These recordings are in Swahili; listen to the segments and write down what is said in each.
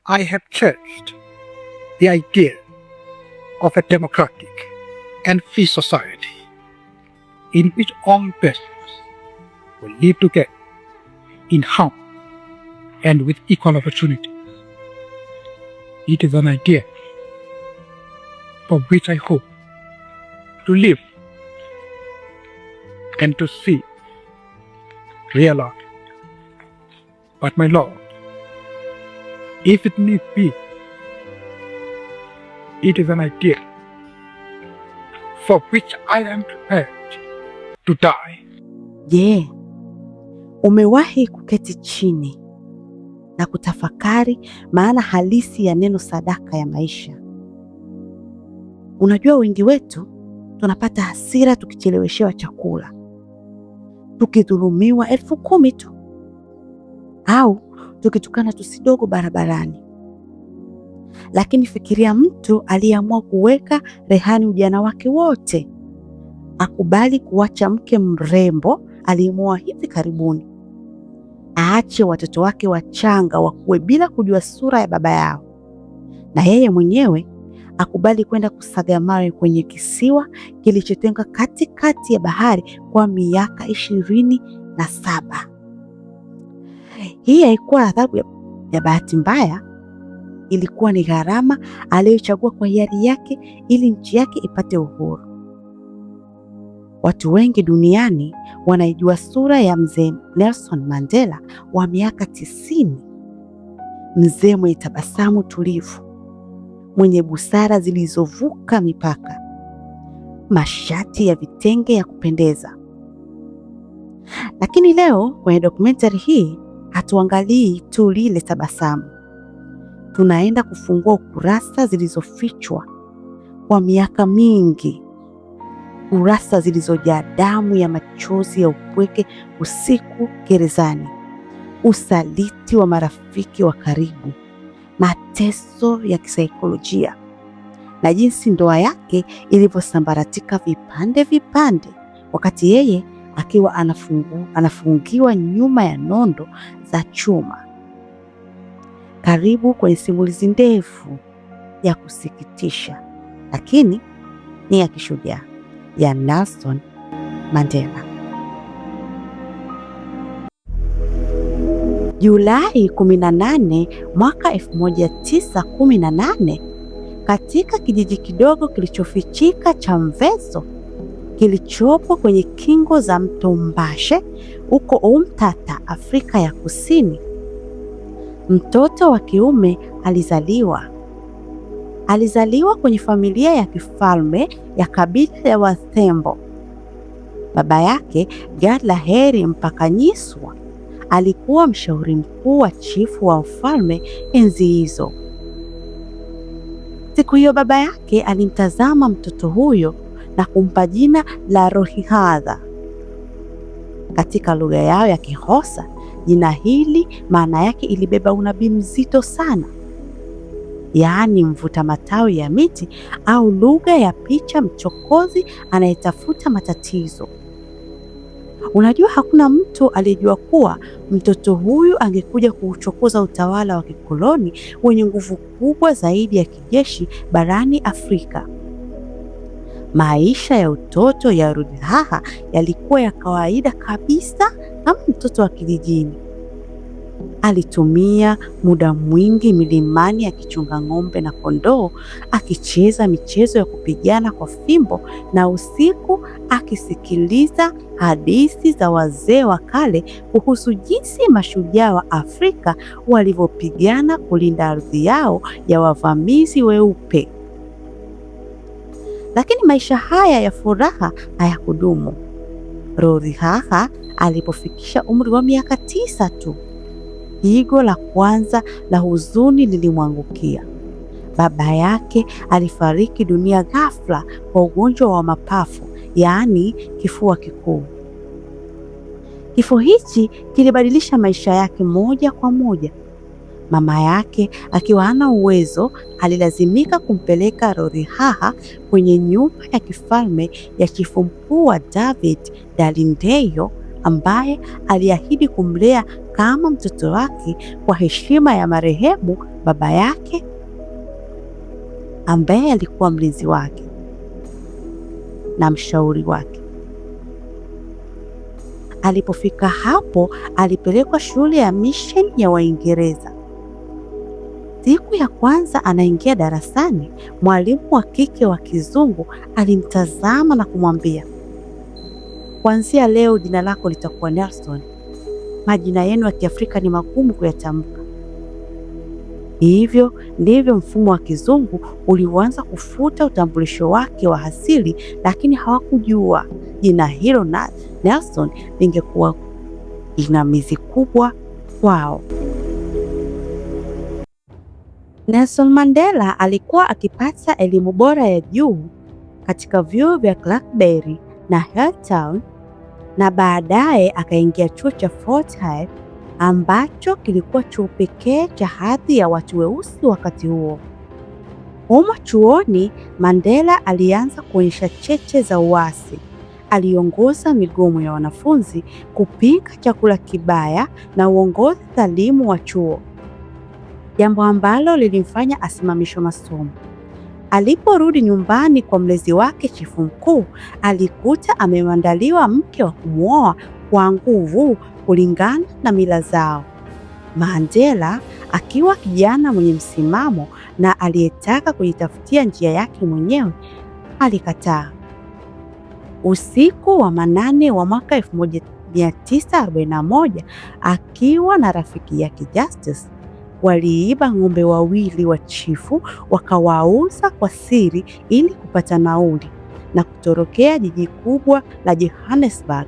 I have cherished the idea of a democratic and free society in which all persons will live together in harmony and with equal opportunities. It is an idea for which I hope to live and to see realized. But my Lord, if it need be, it is an idea for which I am prepared to die. Je, umewahi kuketi chini na kutafakari maana halisi ya neno sadaka ya maisha? Unajua, wengi wetu tunapata hasira tukicheleweshewa chakula, tukidhulumiwa 10,000 tu, au tukitukana tusidogo barabarani. Lakini fikiria mtu aliyeamua kuweka rehani ujana wake wote, akubali kuacha mke mrembo aliyemuoa hivi karibuni, aache watoto wake wachanga wakue bila kujua sura ya baba yao, na yeye mwenyewe akubali kwenda kusaga mawe kwenye kisiwa kilichotenga katikati ya bahari kwa miaka 27. Hii haikuwa adhabu ya bahati mbaya, ilikuwa ni gharama aliyochagua kwa hiari yake ili nchi yake ipate uhuru. Watu wengi duniani wanaijua sura ya mzee Nelson Mandela wa miaka 90, mzee mwenye tabasamu tulivu, mwenye busara zilizovuka mipaka, mashati ya vitenge ya kupendeza. Lakini leo kwenye dokumentari hii hatuangalii tu lile tabasamu. Tunaenda kufungua kurasa zilizofichwa kwa miaka mingi, kurasa zilizojaa damu ya machozi ya upweke, usiku gerezani, usaliti wa marafiki wa karibu, mateso ya kisaikolojia, na jinsi ndoa yake ilivyosambaratika vipande vipande wakati yeye akiwa anafungiwa nyuma ya nondo za chuma. Karibu kwenye simulizi ndefu ya kusikitisha, lakini ni ya kishujaa, ya Nelson Mandela. Julai 18 mwaka 1918, katika kijiji kidogo kilichofichika cha Mvezo kilichopo kwenye kingo za mto Mbashe huko Umtata, Afrika ya Kusini, mtoto wa kiume alizaliwa kwenye familia ya kifalme ya kabila ya Wathembo. Baba yake, Gadlaheri Mpakanyiswa, alikuwa mshauri mkuu wa chifu wa mfalme enzi hizo. Siku hiyo baba yake alimtazama mtoto huyo na kumpa jina la Rohihadha. Katika lugha yao ya Kihosa, jina hili maana yake ilibeba unabii mzito sana, yaani mvuta matawi ya miti, au lugha ya picha, mchokozi anayetafuta matatizo. Unajua, hakuna mtu aliyejua kuwa mtoto huyu angekuja kuuchokoza utawala wa kikoloni wenye nguvu kubwa zaidi ya kijeshi barani Afrika. Maisha ya utoto ya Rudhaha yalikuwa ya kawaida kabisa kama mtoto wa kijijini. Alitumia muda mwingi milimani akichunga ng'ombe na kondoo, akicheza michezo ya kupigana kwa fimbo, na usiku akisikiliza hadithi za wazee wa kale kuhusu jinsi mashujaa wa Afrika walivyopigana kulinda ardhi yao ya wavamizi weupe. Lakini maisha haya ya furaha hayakudumu. Rudhaha alipofikisha umri wa miaka 9 tu, pigo la kwanza la huzuni lilimwangukia. Baba yake alifariki dunia ghafla kwa ugonjwa wa mapafu, yaani kifua kikuu. Kifo hichi kilibadilisha maisha yake moja kwa moja. Mama yake akiwa hana uwezo, alilazimika kumpeleka Rudhaha kwenye nyumba ya kifalme ya chifu mkuu wa David Dalindeyo, ambaye aliahidi kumlea kama mtoto wake kwa heshima ya marehemu baba yake ambaye alikuwa mlinzi wake na mshauri wake. Alipofika hapo, alipelekwa shule ya mission ya Waingereza. Siku ya kwanza anaingia darasani, mwalimu wa kike wa kizungu alimtazama na kumwambia, kuanzia leo jina lako litakuwa Nelson. Majina yenu ya Kiafrika ni magumu kuyatamka. Hivyo ndivyo mfumo wa kizungu ulioanza kufuta utambulisho wake wa asili, lakini hawakujua jina hilo na Nelson lingekuwa jinamizi kubwa kwao. Nelson Mandela alikuwa akipata elimu bora ya juu katika vyuo vya Clarkebury na Hilltown na baadaye akaingia chuo cha Fort Hare ambacho kilikuwa chuo pekee cha hadhi ya watu weusi wakati huo. Humo chuoni, Mandela alianza kuonyesha cheche za uasi. Aliongoza migomo ya wanafunzi, kupinga chakula kibaya na uongozi dhalimu wa chuo, jambo ambalo lilimfanya asimamishwe masomo. Aliporudi nyumbani kwa mlezi wake, chifu mkuu, alikuta ameandaliwa mke wa kumwoa kwa nguvu kulingana na mila zao. Mandela, akiwa kijana mwenye msimamo na aliyetaka kujitafutia njia yake mwenyewe, alikataa. Usiku wa manane wa mwaka 1941, akiwa na rafiki yake Justice, waliiba ng'ombe wawili wa chifu, wakawauza kwa siri ili kupata nauli na kutorokea jiji kubwa la Johannesburg.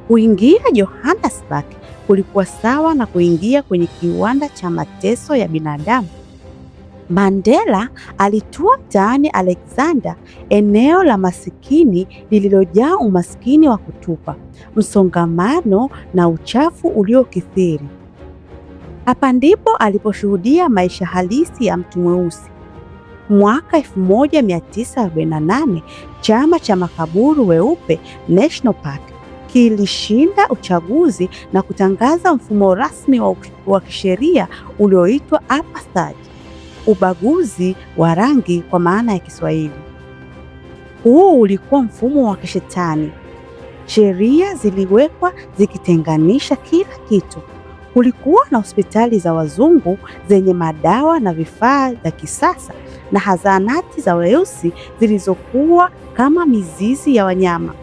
Kuingia Johannesburg kulikuwa sawa na kuingia kwenye kiwanda cha mateso ya binadamu. Mandela alitua mtaani Alexander, eneo la masikini lililojaa umaskini wa kutupa, msongamano na uchafu uliokithiri. Hapa ndipo aliposhuhudia maisha halisi ya mtu mweusi. Mwaka 1948, chama cha makaburu weupe National Park kilishinda uchaguzi na kutangaza mfumo rasmi wa kisheria ulioitwa apartheid, ubaguzi wa rangi kwa maana ya Kiswahili. Huu ulikuwa mfumo wa kishetani. Sheria ziliwekwa zikitenganisha kila kitu. Kulikuwa na hospitali za wazungu zenye madawa na vifaa vya kisasa na zahanati za weusi zilizokuwa kama mizizi ya wanyama.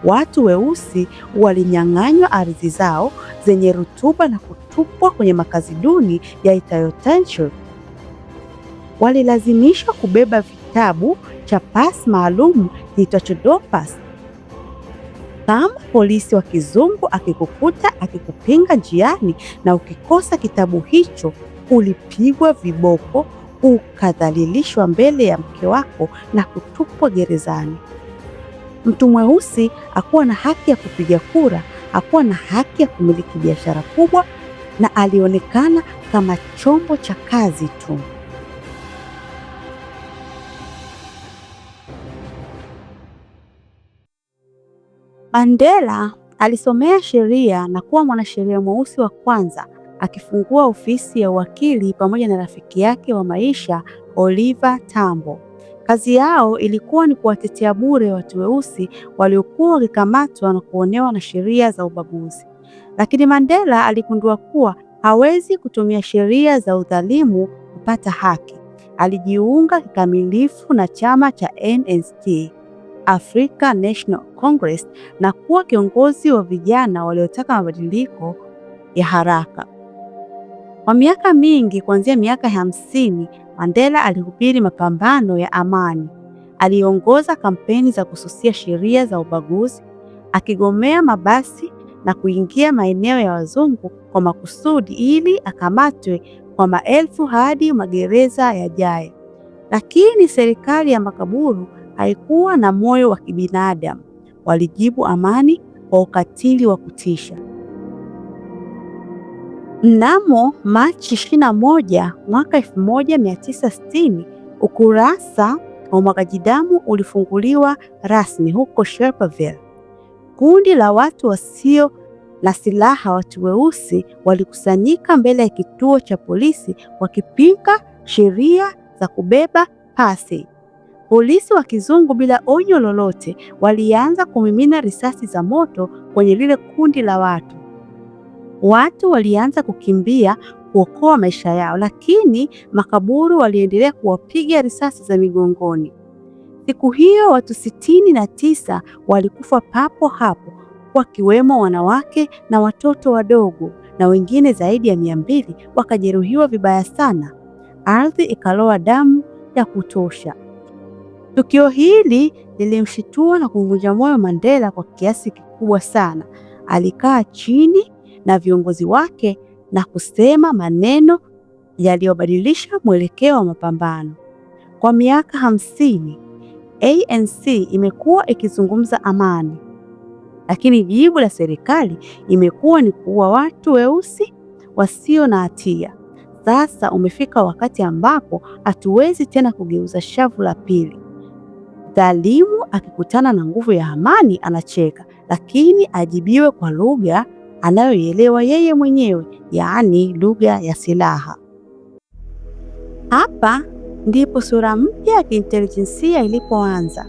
Watu weusi walinyang'anywa ardhi zao zenye rutuba na kutupwa kwenye makazi duni yaitwayo township. Walilazimishwa kubeba vitabu cha pasi maalum kiitwacho dopas. Kama polisi wa kizungu akikukuta akikupinga njiani na ukikosa kitabu hicho, ulipigwa viboko, ukadhalilishwa mbele ya mke wako na kutupwa gerezani. Mtu mweusi hakuwa na haki ya kupiga kura, hakuwa na haki ya kumiliki biashara kubwa, na alionekana kama chombo cha kazi tu. Mandela alisomea sheria na kuwa mwanasheria mweusi wa kwanza, akifungua ofisi ya uwakili pamoja na rafiki yake wa maisha Oliver Tambo. Kazi yao ilikuwa ni kuwatetea bure watu weusi waliokuwa wakikamatwa na kuonewa na sheria za ubaguzi. Lakini Mandela aligundua kuwa hawezi kutumia sheria za udhalimu kupata haki. Alijiunga kikamilifu na chama cha ANC, African National Congress, na kuwa kiongozi wa vijana waliotaka mabadiliko ya haraka. Kwa miaka mingi, kuanzia miaka 50, Mandela alihubiri mapambano ya amani. Aliongoza kampeni za kususia sheria za ubaguzi, akigomea mabasi na kuingia maeneo ya wazungu kwa makusudi ili akamatwe kwa maelfu hadi magereza yajayo. Lakini serikali ya makaburu haikuwa na moyo wa kibinadamu. Walijibu amani kwa ukatili wa kutisha. Mnamo Machi 21 mwaka 1960, ukurasa wa umwagaji damu ulifunguliwa rasmi huko Sharpeville. Kundi la watu wasio na silaha, watu weusi walikusanyika mbele ya kituo cha polisi wakipinga sheria za kubeba pasi. Polisi wa kizungu bila onyo lolote walianza kumimina risasi za moto kwenye lile kundi la watu. Watu walianza kukimbia kuokoa maisha yao, lakini makaburu waliendelea kuwapiga risasi za migongoni. Siku hiyo watu 69 walikufa papo hapo, wakiwemo wanawake na watoto wadogo, na wengine zaidi ya 200 wakajeruhiwa vibaya sana. Ardhi ikaloa damu ya kutosha. Tukio hili lilimshitua na kumvunja moyo Mandela kwa kiasi kikubwa sana. Alikaa chini na viongozi wake na kusema maneno yaliyobadilisha mwelekeo wa mapambano. Kwa miaka 50, ANC imekuwa ikizungumza amani, lakini jibu la serikali imekuwa ni kuua watu weusi wasio na hatia. Sasa umefika wakati ambapo hatuwezi tena kugeuza shavu la pili. Dhalimu akikutana na nguvu ya amani anacheka, lakini ajibiwe kwa lugha anayoielewa yeye mwenyewe, yaani lugha ya silaha. Hapa ndipo sura mpya ya kiintelijensia ilipoanza.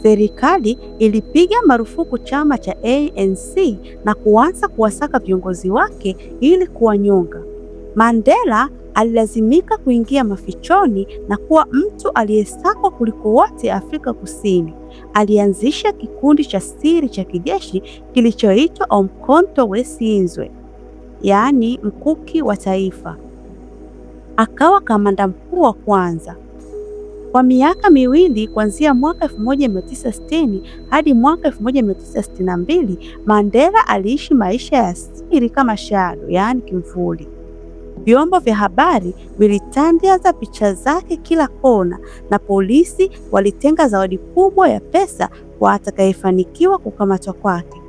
Serikali ilipiga marufuku chama cha ANC na kuanza kuwasaka viongozi wake ili kuwanyonga. Mandela alilazimika kuingia mafichoni na kuwa mtu aliyesakwa kuliko wote Afrika Kusini. Alianzisha kikundi cha siri cha kijeshi kilichoitwa Umkhonto we Sizwe, yaani mkuki wa taifa. Akawa kamanda mkuu wa kwanza. Kwa miaka miwili kuanzia mwaka 1960 hadi mwaka 1962, Mandela aliishi maisha ya siri kama shadow, yaani kimvuli. Vyombo vya habari vilitangaza picha zake kila kona na polisi walitenga zawadi kubwa ya pesa kwa atakayefanikiwa kukamatwa kwake.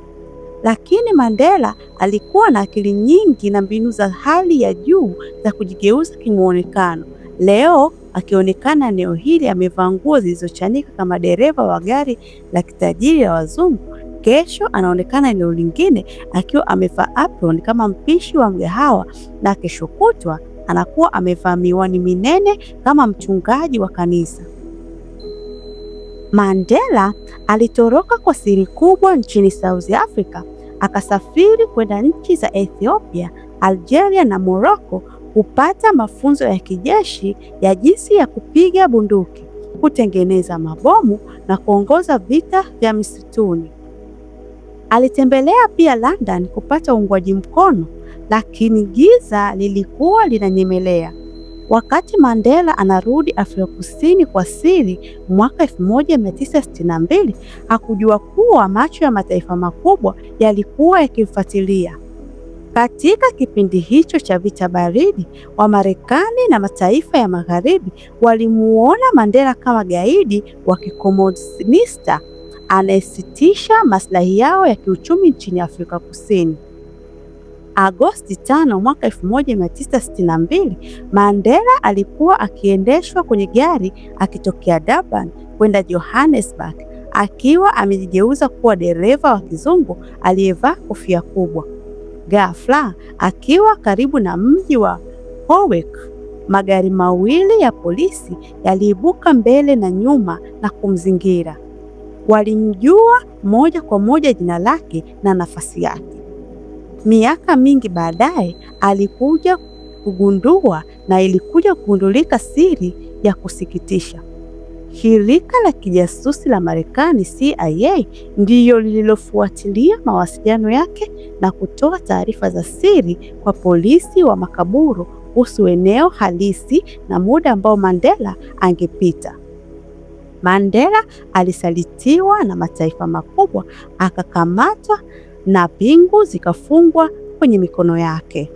Lakini Mandela alikuwa na akili nyingi na mbinu za hali ya juu za kujigeuza kimuonekano. Leo akionekana eneo hili amevaa nguo zilizochanika kama dereva wa gari la kitajiri la wazungu, kesho anaonekana eneo lingine akiwa amevaa apron kama mpishi wa mgahawa, na kesho kutwa anakuwa amevaa miwani minene kama mchungaji wa kanisa. Mandela alitoroka kwa siri kubwa nchini South Africa, akasafiri kwenda nchi za Ethiopia, Algeria na Morocco kupata mafunzo ya kijeshi ya jinsi ya kupiga bunduki, kutengeneza mabomu na kuongoza vita vya misituni. Alitembelea pia London kupata uungwaji mkono, lakini giza lilikuwa linanyemelea. Wakati Mandela anarudi Afrika Kusini kwa siri mwaka 1962, hakujua kuwa macho ya mataifa makubwa yalikuwa yakimfuatilia. Katika kipindi hicho cha vita baridi, Wamarekani na mataifa ya Magharibi walimuona Mandela kama gaidi wa kikomunista anayesitisha maslahi yao ya kiuchumi nchini Afrika Kusini. Agosti 5 mwaka 1962, Mandela alikuwa akiendeshwa kwenye gari akitokea Durban kwenda Johannesburg, akiwa amejigeuza kuwa dereva wa kizungu aliyevaa kofia kubwa. Ghafla, akiwa karibu na mji wa Howick, magari mawili ya polisi yaliibuka mbele na nyuma na kumzingira. Walimjua moja kwa moja jina lake na nafasi yake. Miaka mingi baadaye alikuja kugundua, na ilikuja kugundulika siri ya kusikitisha. Shirika la kijasusi la Marekani CIA ndiyo lililofuatilia mawasiliano yake na kutoa taarifa za siri kwa polisi wa makaburu kuhusu eneo halisi na muda ambao Mandela angepita. Mandela alisalitiwa na mataifa makubwa, akakamatwa na pingu zikafungwa kwenye mikono yake.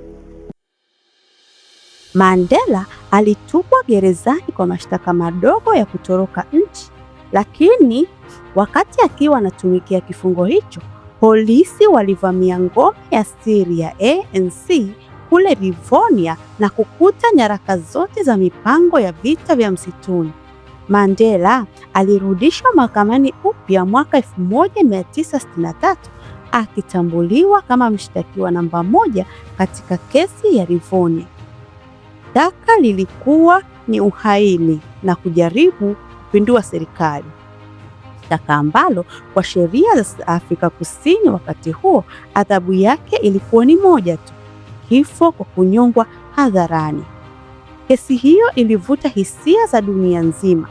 Mandela alitupwa gerezani kwa mashtaka madogo ya kutoroka nchi, lakini wakati akiwa anatumikia kifungo hicho, polisi walivamia ngome ya siri ya ANC kule Rivonia na kukuta nyaraka zote za mipango ya vita vya msituni. Mandela alirudishwa mahakamani upya mwaka 1963 akitambuliwa kama mshtakiwa namba 1 katika kesi ya Rivonia. Shtaka lilikuwa ni uhaini na kujaribu kupindua serikali, shtaka ambalo kwa sheria za Afrika Kusini wakati huo adhabu yake ilikuwa ni moja tu, kifo kwa kunyongwa hadharani. Kesi hiyo ilivuta hisia za dunia nzima.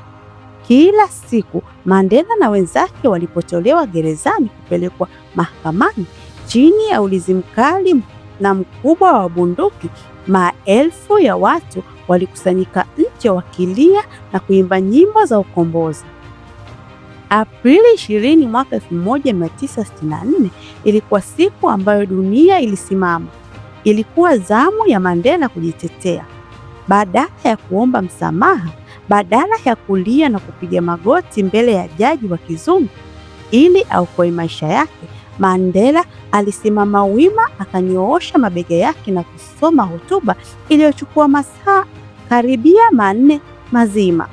Kila siku Mandela na wenzake walipotolewa gerezani kupelekwa mahakamani chini ya ulinzi mkali na mkubwa wa bunduki, maelfu ya watu walikusanyika nje wakilia na kuimba nyimbo za ukombozi. Aprili 20 mwaka 1964 ilikuwa siku ambayo dunia ilisimama. Ilikuwa zamu ya Mandela kujitetea. Badala ya kuomba msamaha, badala ya kulia na kupiga magoti mbele ya jaji wa kizungu ili aokoe maisha yake, Mandela alisimama wima, akanyoosha mabega yake na kusoma hotuba iliyochukua masaa karibia 4 mazima.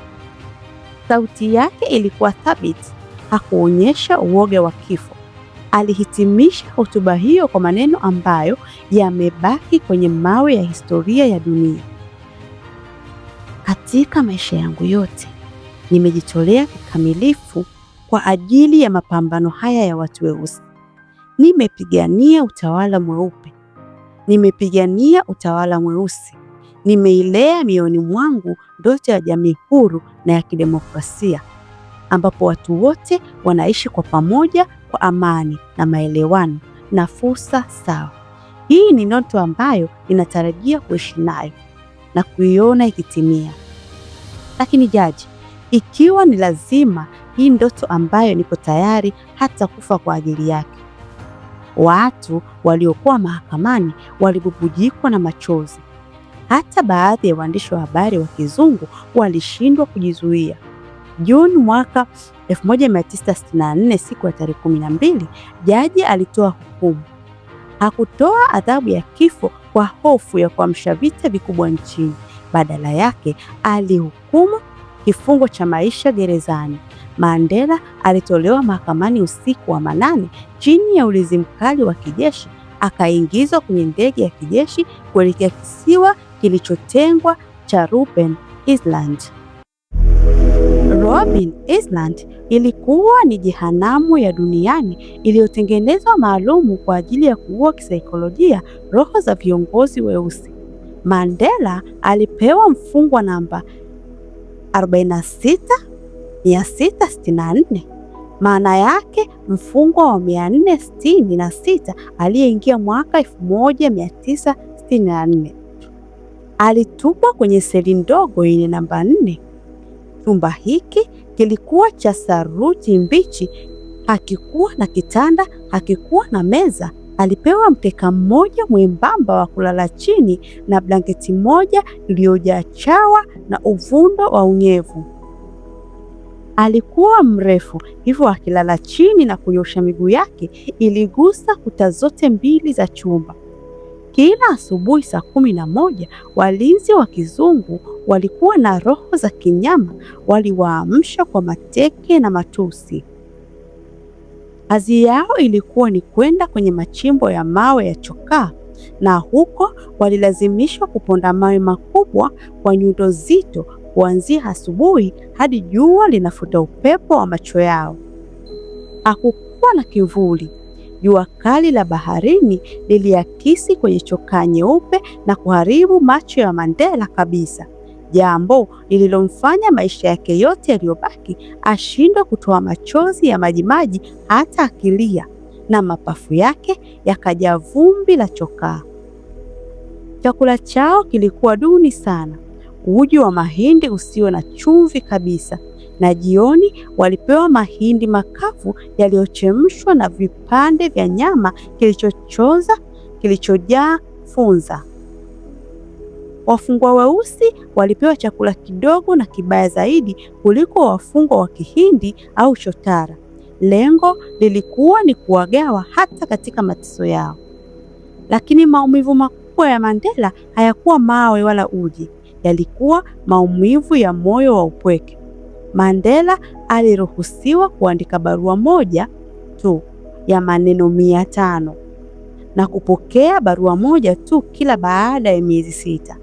Sauti yake ilikuwa thabiti, hakuonyesha uoga wa kifo. Alihitimisha hotuba hiyo kwa maneno ambayo yamebaki kwenye mawe ya historia ya dunia. Katika maisha yangu yote nimejitolea kikamilifu kwa ajili ya mapambano haya ya watu weusi. Nimepigania utawala mweupe, nimepigania utawala mweusi, nimeilea mioyoni mwangu ndoto ya jamii huru na ya kidemokrasia, ambapo watu wote wanaishi kwa pamoja kwa amani na maelewano na fursa sawa. Hii ni ndoto ambayo ninatarajia kuishi nayo na kuiona ikitimia. Lakini jaji, ikiwa ni lazima, hii ndoto ambayo niko tayari hata kufa kwa ajili yake. Watu waliokuwa mahakamani walibubujikwa na machozi. Hata baadhi ya waandishi wa habari wa kizungu walishindwa kujizuia. Juni mwaka 1964, siku ya tarehe 12, jaji alitoa hukumu. Hakutoa adhabu ya kifo kwa hofu ya kuamsha vita vikubwa nchini. Badala yake alihukumu kifungo cha maisha gerezani. Mandela alitolewa mahakamani usiku wa manane chini ya ulinzi mkali wa kijeshi, akaingizwa kwenye ndege ya kijeshi kuelekea kisiwa kilichotengwa cha Robben Island. Robben Island ilikuwa ni jehanamu ya duniani iliyotengenezwa maalumu kwa ajili ya kuua kisaikolojia roho za viongozi weusi. Mandela alipewa mfungwa namba 46664, maana yake mfungwa wa 466 aliyeingia mwaka 1964. Alitupwa kwenye seli ndogo yenye namba 4. Chumba hiki kilikuwa cha saruji mbichi, hakikuwa na kitanda, hakikuwa na meza. Alipewa mkeka mmoja mwembamba wa kulala chini na blanketi moja iliyojaa chawa na uvundo wa unyevu. Alikuwa mrefu, hivyo akilala chini na kunyosha miguu yake iligusa kuta zote mbili za chumba. Kila asubuhi saa 11, walinzi wa kizungu walikuwa na roho za kinyama, waliwaamsha kwa mateke na matusi. Kazi yao ilikuwa ni kwenda kwenye machimbo ya mawe ya chokaa, na huko walilazimishwa kuponda mawe makubwa kwa nyundo zito kuanzia asubuhi hadi jua linafuta upepo wa macho yao. Hakukuwa na kivuli. Jua kali la baharini liliakisi kwenye chokaa nyeupe na kuharibu macho ya Mandela kabisa, jambo lililomfanya maisha yake yote yaliyobaki ashindwe kutoa machozi ya majimaji hata akilia, na mapafu yake yakajaa vumbi la chokaa. Chakula chao kilikuwa duni sana, uji wa mahindi usio na chumvi kabisa, na jioni walipewa mahindi makavu yaliyochemshwa na vipande vya nyama kilichochoza kilichojaa funza. Wafungwa weusi walipewa chakula kidogo na kibaya zaidi kuliko wafungwa wa Kihindi au chotara. Lengo lilikuwa ni kuwagawa hata katika mateso yao. Lakini maumivu makubwa ya Mandela hayakuwa mawe wala uji, yalikuwa maumivu ya moyo wa upweke. Mandela aliruhusiwa kuandika barua moja tu ya maneno 500 na kupokea barua moja tu kila baada ya miezi 6.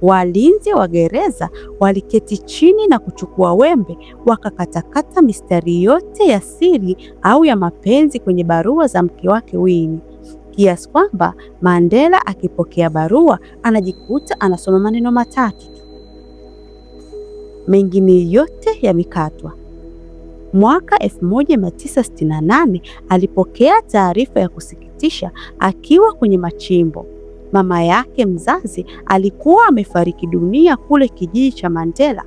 Walinzi wa gereza waliketi chini na kuchukua wembe wakakatakata mistari yote ya siri au ya mapenzi kwenye barua za mke wake Winnie, kiasi kwamba Mandela akipokea barua anajikuta anasoma maneno 3 tu, mengine yote yamekatwa. Mwaka 1968 alipokea taarifa ya kusikitisha akiwa kwenye machimbo. Mama yake mzazi alikuwa amefariki dunia kule kijiji cha Mandela.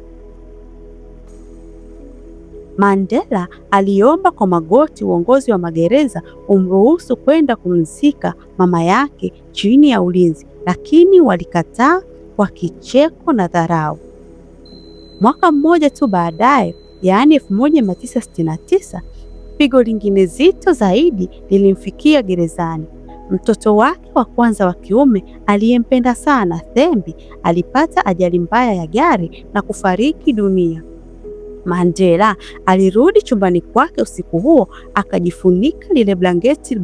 Mandela aliomba kwa magoti uongozi wa magereza umruhusu kwenda kumzika mama yake chini ya ulinzi, lakini walikataa kwa kicheko na dharau. Mwaka mmoja tu baadaye, yaani 1969, pigo lingine zito zaidi lilimfikia gerezani. Mtoto wake wa kwanza wa kiume aliyempenda sana, Thembi, alipata ajali mbaya ya gari na kufariki dunia. Mandela alirudi chumbani kwake usiku huo, akajifunika lile blanketi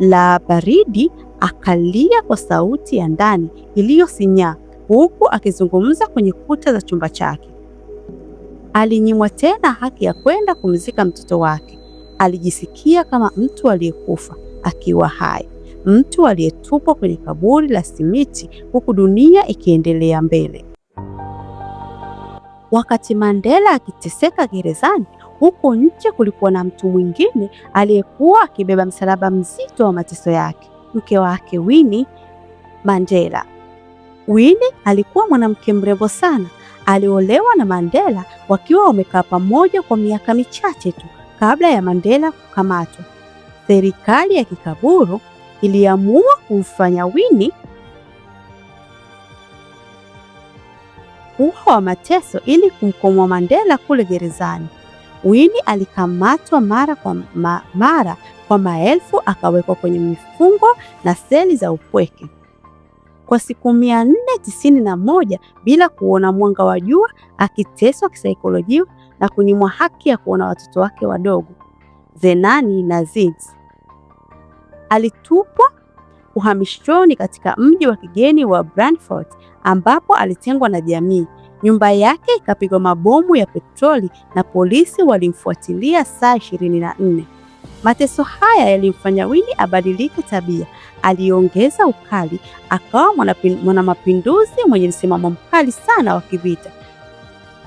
la baridi, akalia kwa sauti ya ndani iliyosinyaa, huku akizungumza kwenye kuta za chumba chake. Alinyimwa tena haki ya kwenda kumzika mtoto wake. Alijisikia kama mtu aliyekufa akiwa hai, mtu aliyetupwa kwenye kaburi la simiti, huku dunia ikiendelea mbele. Wakati Mandela akiteseka gerezani, huko nje kulikuwa na mtu mwingine aliyekuwa akibeba msalaba mzito wa mateso yake, mke wake Winnie Mandela. Winnie alikuwa mwanamke mrembo sana. Aliolewa na Mandela wakiwa wamekaa pamoja kwa miaka michache tu kabla ya Mandela kukamatwa. Serikali ya kikaburu iliamua kumfanya Winnie kuwa wa mateso ili kumkomoa Mandela kule gerezani. Winnie alikamatwa mara kwa maelfu, akawekwa kwenye mifungo na seli za upweke kwa siku 491 bila kuona mwanga wa jua, akiteswa kisaikolojia na kunyimwa haki ya kuona watoto wake wadogo, Zenani na Zizi. Alitupwa uhamishoni katika mji wa kigeni wa Brantford, ambapo alitengwa na jamii. Nyumba yake ikapigwa mabomu ya petroli na polisi walimfuatilia saa 24. Mateso haya yalimfanya Winnie abadilike tabia. Aliongeza ukali, akawa mwanamapinduzi mwenye msimamo mkali sana wa kivita,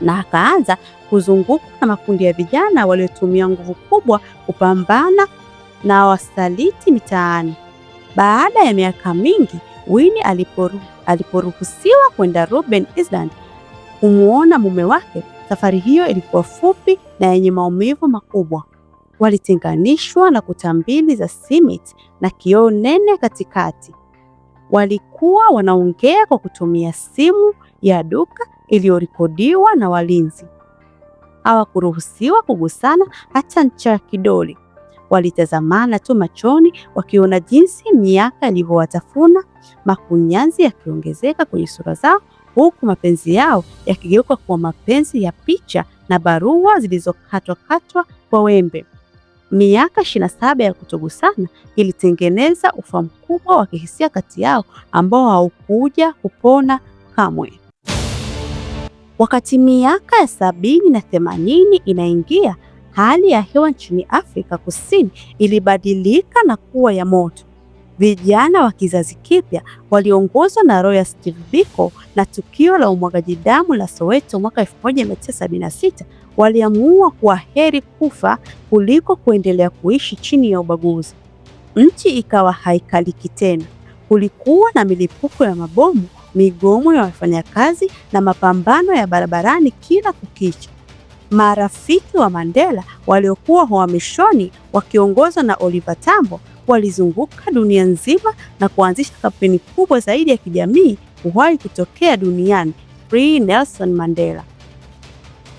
na akaanza kuzungukwa na makundi ya vijana waliotumia nguvu kubwa kupambana na wasaliti mitaani. Baada ya miaka mingi, Winnie aliporuhusiwa kwenda Robben Island kumuona mume wake, safari hiyo ilikuwa fupi na yenye maumivu makubwa. Walitenganishwa na kuta mbili za simiti na kioo nene katikati. Walikuwa wanaongea kwa kutumia simu ya duka iliyorekodiwa na walinzi. Hawakuruhusiwa kugusana hata ncha ya kidole. Walitazamana tu machoni, wakiona jinsi miaka ilivyowatafuna, makunyanzi yakiongezeka kwenye sura zao, huku mapenzi yao yakigeuka kuwa mapenzi ya picha na barua zilizokatwa kwa wembe. Miaka 27 ya kutogusana ilitengeneza ufa mkubwa wa kihisia kati yao ambao haukuja kupona kamwe. Wakati miaka ya 70 na 80 inaingia, hali ya hewa nchini Afrika Kusini ilibadilika na kuwa ya moto. Vijana wa kizazi kipya waliongozwa na Royal Steve Biko na tukio la umwagaji damu la Soweto mwaka 1976 waliamua kuwa heri kufa kuliko kuendelea kuishi chini ya ubaguzi. Nchi ikawa haikaliki tena. Kulikuwa na milipuko ya mabomu, migomo ya wafanyakazi na mapambano ya barabarani kila kukicha. Marafiki wa Mandela waliokuwa uhamishoni wakiongozwa na Oliver Tambo walizunguka dunia nzima na kuanzisha kampeni kubwa zaidi ya kijamii kuwahi kutokea duniani, Free Nelson Mandela.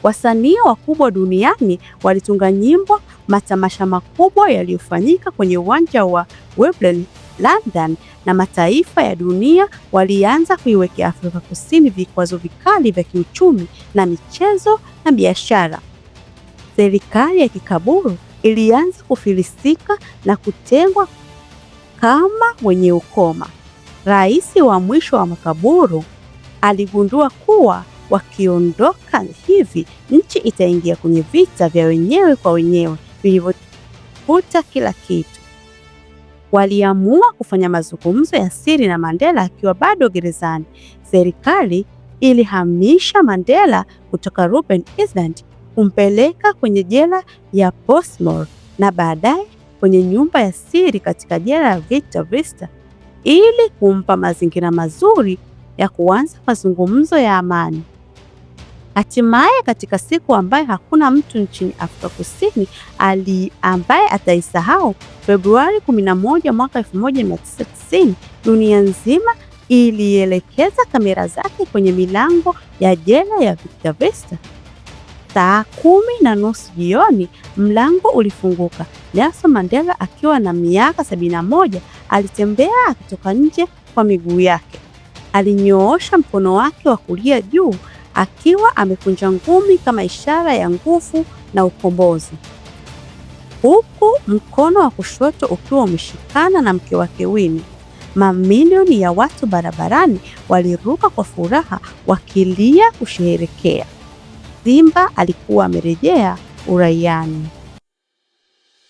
Wasanii wakubwa duniani walitunga nyimbo, matamasha makubwa yaliyofanyika kwenye uwanja wa Wembley, London, na mataifa ya dunia walianza kuiwekea Afrika Kusini vikwazo vikali vya kiuchumi na michezo na biashara. Serikali ya kikaburu ilianza kufilisika na kutengwa kama wenye ukoma. Rais wa mwisho wa makaburu aligundua kuwa wakiondoka hivi, nchi itaingia kwenye vita vya wenyewe kwa wenyewe vilivyofuta kila kitu. Waliamua kufanya mazungumzo ya siri na Mandela akiwa bado gerezani. Serikali ilihamisha Mandela kutoka Robben Island kumpeleka kwenye jela ya Portsmouth na baadaye kwenye nyumba ya siri katika jela ya Victor Verster ili kumpa mazingira mazuri ya kuanza mazungumzo ya amani. Hatimaye, katika siku ambayo hakuna mtu nchini Afrika Kusini ambaye ataisahau, Februari 11 mwaka 1990, dunia nzima ilielekeza kamera zake kwenye milango ya jela ya Victor Verster. Saa 10:30 jioni, mlango ulifunguka. Nelson Mandela akiwa na miaka 71 alitembea akitoka nje kwa miguu yake. Alinyoosha mkono wake wa kulia juu akiwa amekunja ngumi kama ishara ya nguvu na ukombozi, huku mkono wa kushoto ukiwa umeshikana na mke wake Winnie. Mamilioni ya watu barabarani waliruka kwa furaha wakilia kusherehekea. Simba alikuwa amerejea uraiani.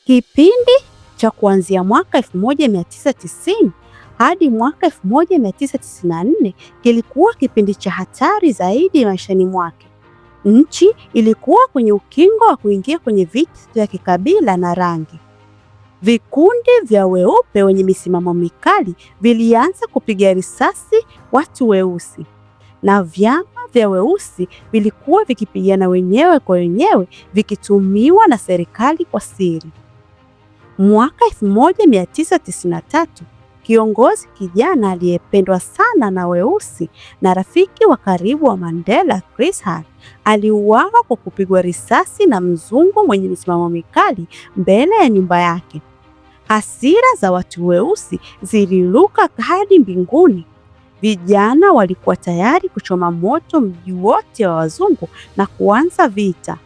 Kipindi cha kuanzia mwaka 1990 hadi mwaka 1994 kilikuwa kipindi cha hatari zaidi maishani mwake. Nchi ilikuwa kwenye ukingo wa kuingia kwenye vita vya kikabila na rangi. Vikundi vya weupe wenye misimamo mikali vilianza kupiga risasi watu weusi, na vyama vya weusi vilikuwa vikipigana wenyewe kwa wenyewe vikitumiwa na serikali kwa siri. Mwaka 1993, kiongozi kijana aliyependwa sana na weusi na rafiki wa karibu wa Mandela, Chris Hani, aliuawa kwa kupigwa risasi na mzungu mwenye misimamo mikali mbele ya nyumba yake. Hasira za watu weusi ziliruka hadi mbinguni. Vijana walikuwa tayari kuchoma moto mji wote wa wazungu na kuanza vita.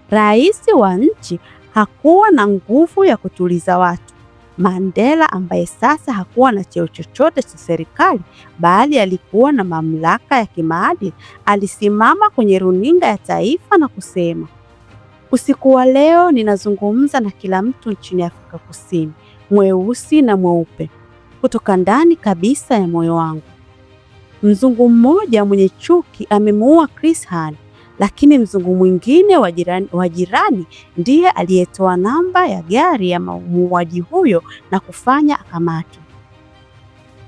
Rais wa nchi hakuwa na nguvu ya kutuliza watu. Mandela, ambaye sasa hakuwa na cheo chochote cha serikali bali alikuwa na mamlaka ya kimaadili, alisimama kwenye runinga ya taifa na kusema, "Usiku wa leo ninazungumza na kila mtu nchini Afrika Kusini, mweusi na mweupe, kutoka ndani kabisa ya moyo wangu. Mzungu mmoja mwenye chuki amemuua Chris Hani, lakini mzungu mwingine wa jirani ndiye aliyetoa namba ya gari ya muuaji huyo na kufanya akamatwe.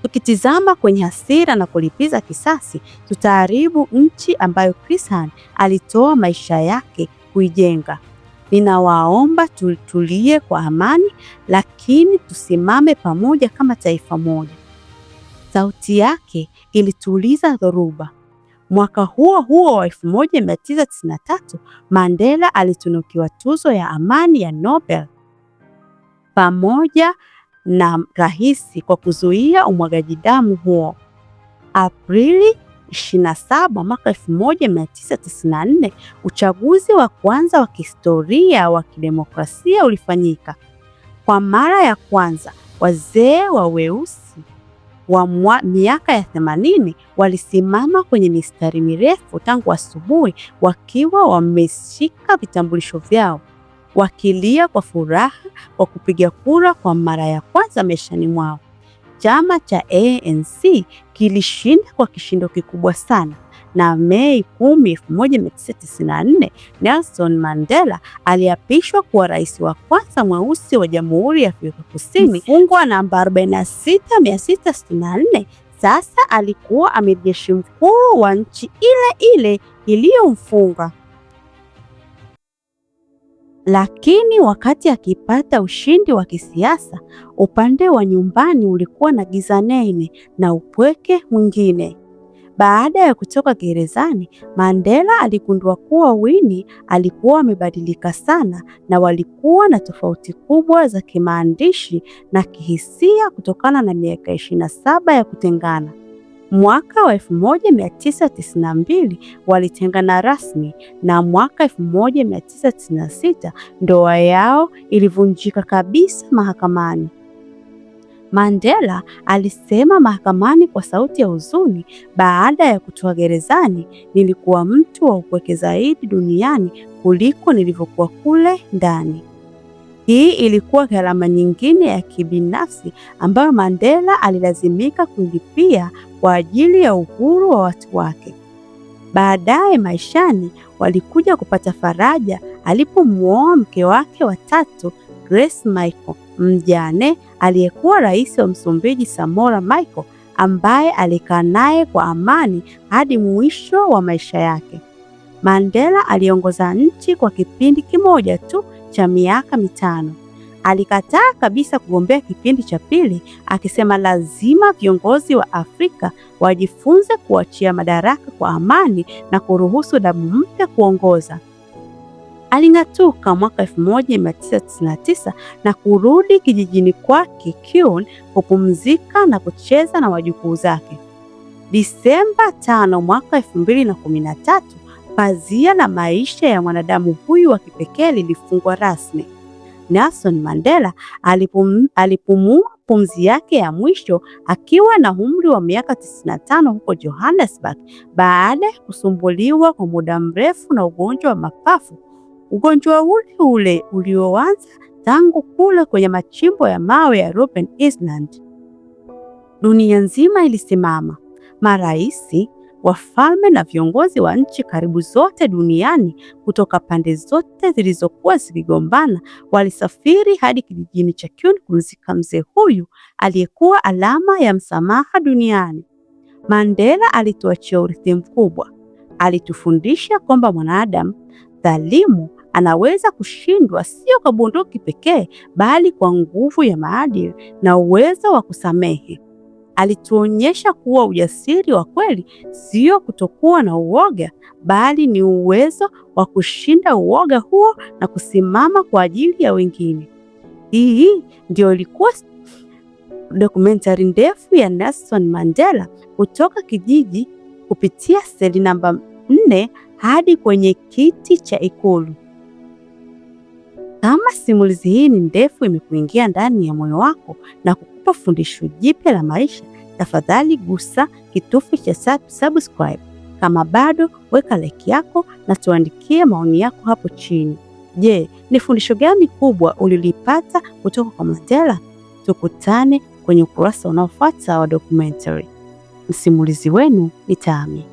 Tukitizama kwenye hasira na kulipiza kisasi, tutaharibu nchi ambayo Chris Hani alitoa maisha yake kuijenga. Ninawaomba tutulie kwa amani, lakini tusimame pamoja kama taifa moja." Sauti yake ilituliza dhoruba. Mwaka huo huo wa 1993, Mandela alitunukiwa tuzo ya amani ya Nobel pamoja na rais kwa kuzuia umwagaji damu huo. Aprili 27 mwaka 1994, uchaguzi wa kwanza wa kihistoria wa kidemokrasia ulifanyika. Kwa mara ya kwanza, wazee wa weusi wa miaka ya 80 walisimama kwenye mistari mirefu tangu asubuhi wakiwa wameshika vitambulisho vyao, wakilia kwa furaha kwa kupiga kura kwa mara ya kwanza maishani mwao. Chama cha ANC kilishinda kwa kishindo kikubwa sana, na Mei 10, 1994, Nelson Mandela aliapishwa kuwa rais wa kwanza mweusi wa Jamhuri ya Afrika Kusini. Mfungwa namba 46664 sasa alikuwa amiri jeshi mkuu wa nchi ile ile iliyomfunga. Lakini wakati akipata ushindi wa kisiasa, upande wa nyumbani ulikuwa na giza nene na upweke mwingine. Baada ya kutoka gerezani, Mandela aligundua kuwa Winnie alikuwa amebadilika sana na walikuwa na tofauti kubwa za kimaandishi na kihisia kutokana na miaka 27 ya kutengana. Mwaka wa 1992 walitengana rasmi na mwaka 1996 ndoa yao ilivunjika kabisa mahakamani. Mandela alisema mahakamani kwa sauti ya huzuni baada ya kutoka gerezani, nilikuwa mtu wa upweke zaidi duniani kuliko nilivyokuwa kule ndani. Hii ilikuwa gharama nyingine ya kibinafsi ambayo Mandela alilazimika kulipia kwa ajili ya uhuru wa watu wake. Baadaye maishani walikuja kupata faraja alipomwoa mke wake wa tatu, Grace Machel, mjane aliyekuwa rais wa Msumbiji Samora Machel, ambaye alikaa naye kwa amani hadi mwisho wa maisha yake. Mandela aliongoza nchi kwa kipindi kimoja tu cha miaka 5. Alikataa kabisa kugombea kipindi cha pili, akisema lazima viongozi wa Afrika wajifunze kuachia madaraka kwa amani na kuruhusu damu mpya kuongoza. Aling'atuka mwaka 1999 na kurudi kijijini kwake Kiun kupumzika na kucheza na wajukuu zake. Disemba 5 mwaka 2013, pazia la maisha ya mwanadamu huyu wa kipekee lilifungwa rasmi. Nelson Mandela alipumua pumzi yake ya mwisho akiwa na umri wa miaka 95 huko Johannesburg baada ya kusumbuliwa kwa muda mrefu na ugonjwa wa mapafu. Ugonjwa ule ulioanza tangu kule kwenye machimbo ya mawe ya Robben Island. Dunia nzima ilisimama. Maraisi, wafalme na viongozi wa nchi karibu zote duniani kutoka pande zote zilizokuwa zikigombana walisafiri hadi kijijini cha Kiun kumzika mzee huyu aliyekuwa alama ya msamaha duniani. Mandela alituachia urithi mkubwa. Alitufundisha kwamba mwanadamu dhalimu anaweza kushindwa sio kwa bunduki pekee, bali kwa nguvu ya maadili na uwezo wa kusamehe. Alituonyesha kuwa ujasiri wa kweli sio kutokuwa na uoga, bali ni uwezo wa kushinda uoga huo na kusimama kwa ajili ya wengine. Hii ndio ilikuwa dokumentari ndefu ya Nelson Mandela kutoka kijiji kupitia seli namba 4 hadi kwenye kiti cha Ikulu. Kama simulizi hii ni ndefu imekuingia ndani ya moyo wako na kukupa fundisho jipya la maisha, tafadhali gusa kitufe cha subscribe. Kama bado, weka like yako na tuandikie maoni yako hapo chini. Je, ni fundisho gani kubwa ulilipata kutoka kwa Mandela? Tukutane kwenye ukurasa unaofuata wa documentary. Msimulizi wenu ni Tami.